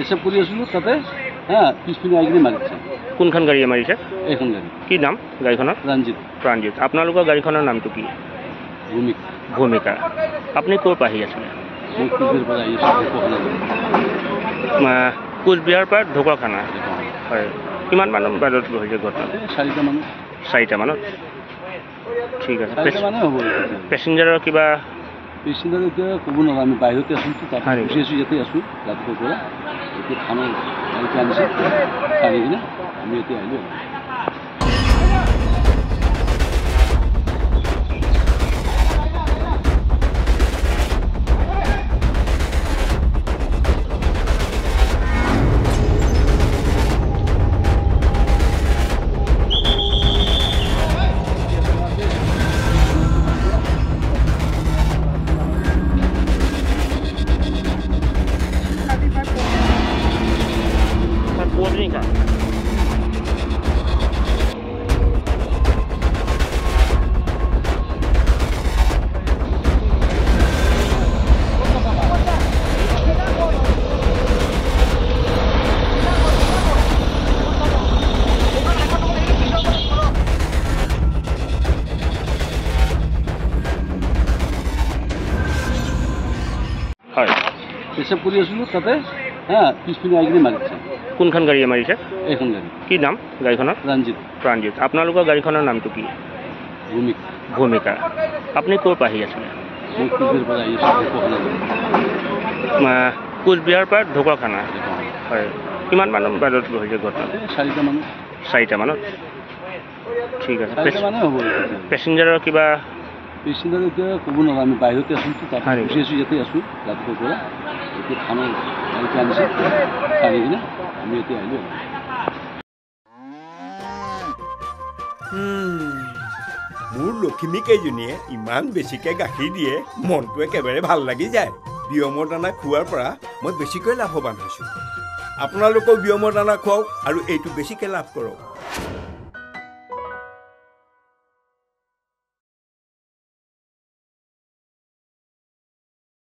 পেচাব কৰি আছিলোঁ তাতে পিছপিনে আহি কিনে মাৰিছে। কোনখন গাড়ীয়ে মাৰিছে? এইখন গাড়ী। কি নাম গাড়ীখনৰ? ৰঞ্জিত। প্ৰাণজিৎ। আপোনালোকৰ গাড়ীখনৰ নামটো কি? ভূমিক। ভূমিকা। আপুনি ক'ৰ পৰা আহি আছিলে? মই কোচবিহাৰৰ পৰা আহি আছোঁ ঢকুৱাখানা। কোচবিহাৰৰ পৰা ঢকুৱাখানা। হয়, কিমান মান বজাত হৈছে ঘটনা? 4টা মানত। 4টা মানত? ঠিক আছে। 4টা মানে হ'ব। পেছেঞ্জাৰৰ কিবা? পেচেঞ্জাৰ এতিয়া ক'ব নোৱাৰোঁ, আমি বাহিৰতে আছোঁ, তাত গুচি আছোঁ, ইয়াতে আছোঁ ৰাতিপুৱাৰ পৰা। এতিয়া থানাৰ গাড়ীতে আনিছে, আনি কিনে আমি এতিয়া আহিলোঁ। হয়, পেচাব কৰি আছিলোঁ তাতে পিছপিনে আহি কিনে মাৰিছে। কোনখন গাড়ীয়ে মাৰিছে? এইখন গাড়ী। কি নাম গাড়ীখনৰ? ৰঞ্জিত। প্ৰাণজিৎ। আপোনালোকৰ গাড়ীখনৰ নামটো কি? ভূমিক। ভূমিকা। আপুনি ক'ৰ পৰা আহি আছিলে? মই কোচবিহাৰৰ পৰা আহি আছোঁ ঢকুৱাখানা। কোচবিহাৰৰ পৰা ঢকুৱাখানা। হয়, কিমান মান বজাত হৈছে ঘটনা? 4টা মানত। 4টা মানত? ঠিক আছে। 4টা মানে হ'ব। পেছেঞ্জাৰৰ কিবা? পেচেঞ্জাৰ এতিয়া ক'ব নোৱাৰোঁ, আমি বাহিৰতে আছোঁ, তাত গুচি আছোঁ, ইয়াতে আছোঁ ৰাতিপুৱাৰ পৰা। এতিয়া থানাৰ গাড়ীতে আনিছে, আনি কিনে আমি এতিয়া আহিলোঁ। মোৰ লখিমীকেইজনীয়ে ইমান বেছিকৈ গাখীৰ দিয়ে, মনটো একেবাৰে ভাল লাগি যায়। বিয়মৰ দানা খোৱাৰ পৰা মই বেছিকৈ লাভৱান হৈছোঁ। আপোনালোকেও বিয়মৰ দানা খুৱাওক আৰু এইটো বেছিকৈ লাভ কৰক।